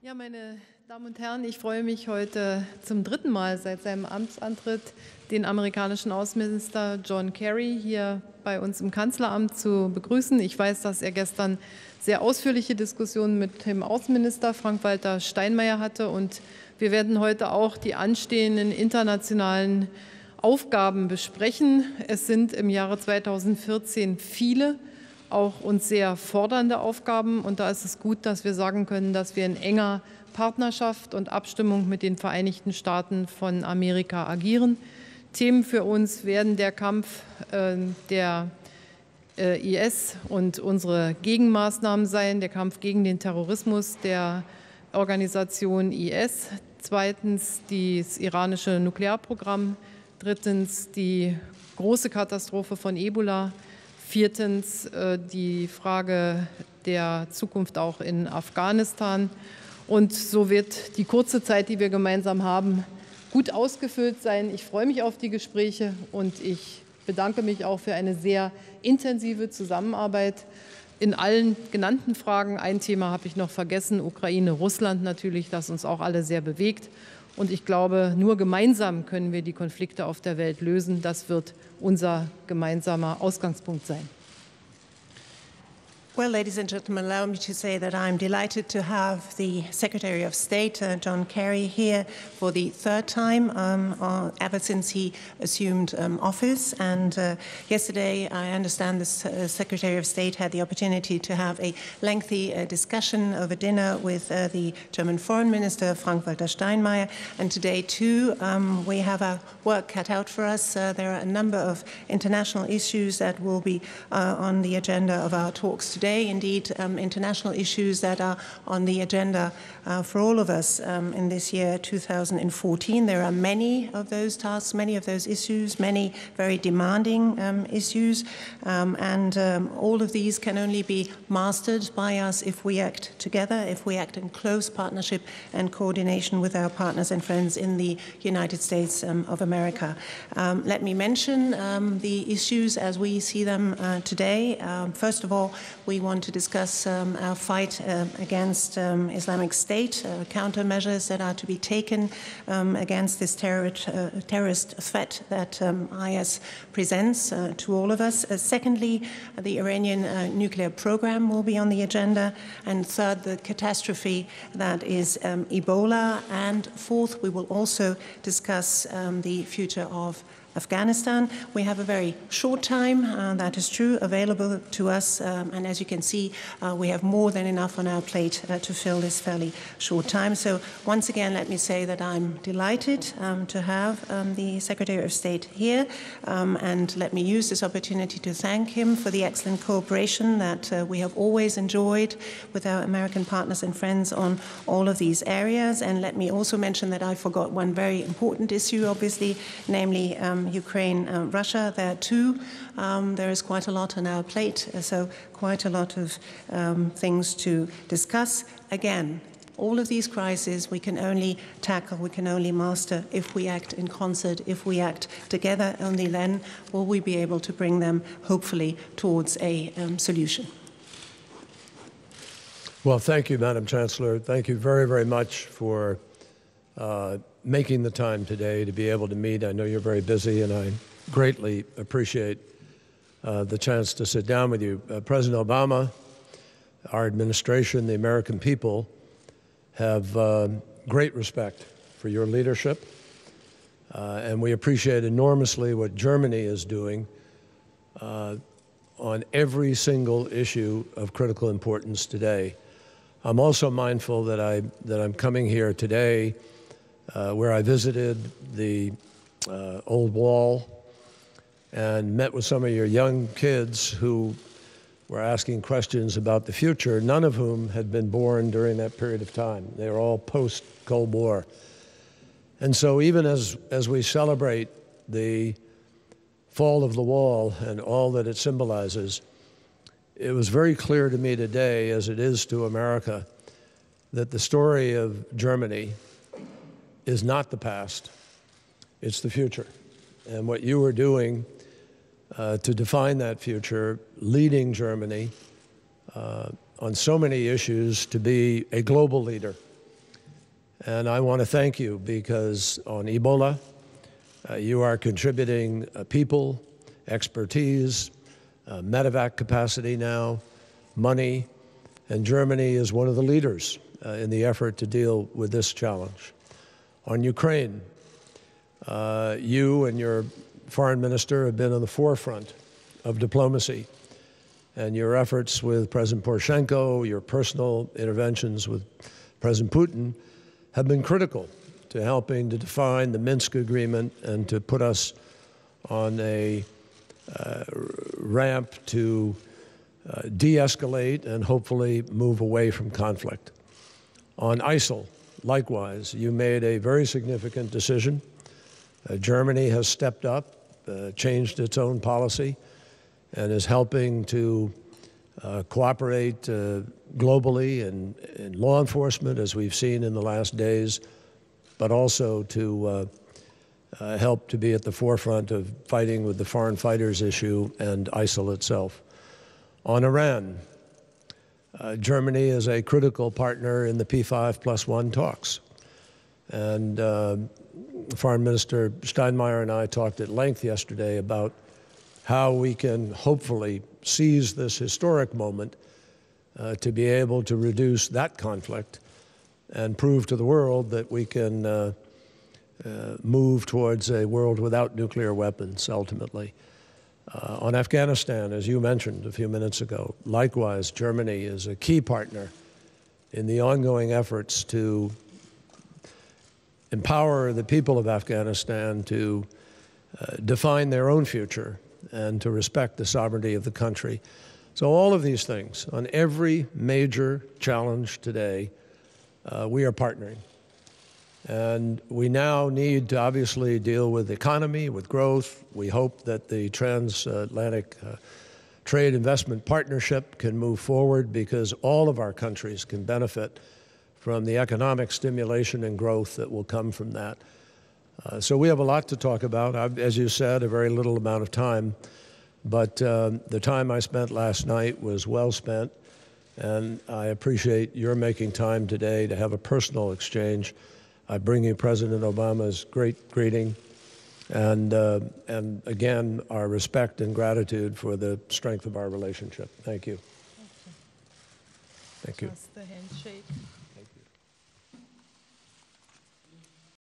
Ja, meine Damen und Herren, ich freue mich heute zum dritten Mal seit seinem Amtsantritt, den amerikanischen Außenminister John Kerry hier bei uns im Kanzleramt zu begrüßen. Ich weiß, dass er gestern sehr ausführliche Diskussionen mit dem Außenminister Frank-Walter Steinmeier hatte, und wir werden heute auch die anstehenden internationalen Aufgaben besprechen. Es sind im Jahre 2014 viele, auch uns sehr fordernde Aufgaben. Und da ist es gut, dass wir sagen können, dass wir in enger Partnerschaft und Abstimmung mit den Vereinigten Staaten von Amerika agieren. Themen für uns werden der Kampf der IS und unsere Gegenmaßnahmen sein, der Kampf gegen den Terrorismus der Organisation IS. Zweitens das iranische Nuklearprogramm. Drittens die große Katastrophe von Ebola. Viertens die Frage der Zukunft auch in Afghanistan. Und so wird die kurze Zeit, die wir gemeinsam haben, gut ausgefüllt sein. Ich freue mich auf die Gespräche und ich bedanke mich auch für eine sehr intensive Zusammenarbeit in allen genannten Fragen. Ein Thema habe ich noch vergessen, Ukraine, Russland natürlich, das uns auch alle sehr bewegt. Und ich glaube, nur gemeinsam können wir die Konflikte auf der Welt lösen. Das wird unser gemeinsamer Ausgangspunkt sein. Well, ladies and gentlemen, allow me to say that I'm delighted to have the Secretary of State, John Kerry, here for the third time ever since he assumed office. And yesterday, I understand the Secretary of State had the opportunity to have a lengthy discussion over dinner with the German Foreign Minister, Frank-Walter Steinmeier. And today, too, we have our work cut out for us. There are a number of international issues that will be on the agenda of our talks today. Indeed, international issues that are on the agenda for all of us in this year 2014. There are many of those tasks, many of those issues, many very demanding issues, and all of these can only be mastered by us if we act together, if we act in close partnership and coordination with our partners and friends in the United States of America. Let me mention the issues as we see them today. First of all, we want to discuss our fight against Islamic State, countermeasures that are to be taken against this terrorist threat that IS presents to all of us. Secondly, the Iranian nuclear program will be on the agenda. And third, the catastrophe that is Ebola. And fourth, we will also discuss the future of Afghanistan. We have a very short time, that is true, available to us, and as you can see, we have more than enough on our plate to fill this fairly short time. So once again, let me say that I'm delighted to have the Secretary of State here, and let me use this opportunity to thank him for the excellent cooperation that we have always enjoyed with our American partners and friends on all of these areas. And let me also mention that I forgot one very important issue, obviously, namely Ukraine, Russia. There too, there is quite a lot on our plate, so quite a lot of things to discuss. Again, all of these crises we can only tackle, we can only master if we act in concert, if we act together. Only then will we be able to bring them, hopefully, towards a solution. Well, thank you, Madam Chancellor. Thank you very, very much for making the time today to be able to meet. I know you're very busy, and I greatly appreciate the chance to sit down with you. President Obama, our administration, the American people have great respect for your leadership, and we appreciate enormously what Germany is doing on every single issue of critical importance today. I'm also mindful that I'm coming here today where I visited the old wall and met with some of your young kids who were asking questions about the future, none of whom had been born during that period of time. They were all post-Cold War. And so even as we celebrate the fall of the wall and all that it symbolizes, it was very clear to me today, as it is to America, that the story of Germany is not the past, it's the future. And what you are doing to define that future, leading Germany on so many issues to be a global leader And I want to thank you because on Ebola, you are contributing people, expertise, medevac capacity now, money, and Germany is one of the leaders in the effort to deal with this challenge. On Ukraine, you and your foreign minister have been on the forefront of diplomacy, and your efforts with President Poroshenko, your personal interventions with President Putin have been critical to helping to define the Minsk agreement and to put us on a ramp to de-escalate and hopefully move away from conflict. On ISIL, likewise, you made a very significant decision. Germany has stepped up, changed its own policy, and is helping to cooperate globally in law enforcement, as we've seen in the last days, but also to help to be at the forefront of fighting with the foreign fighters issue and ISIL itself. On Iran, Germany is a critical partner in the P5+1 talks. And Foreign Minister Steinmeier and I talked at length yesterday about how we can hopefully seize this historic moment to be able to reduce that conflict and prove to the world that we can move towards a world without nuclear weapons, ultimately. On Afghanistan, as you mentioned a few minutes ago, likewise, Germany is a key partner in the ongoing efforts to empower the people of Afghanistan to define their own future and to respect the sovereignty of the country. So all of these things, on every major challenge today, we are partnering. And we now need to obviously deal with the economy, with growth. We hope that the transatlantic trade investment partnership can move forward because all of our countries can benefit from the economic stimulation and growth that will come from that. So we have a lot to talk about. As you said, a very little amount of time. But the time I spent last night was well spent. And I appreciate your making time today to have a personal exchange. I bring you President Obama's great greeting, and again, our respect and gratitude for the strength of our relationship. Thank you. Thank you. Just the handshake.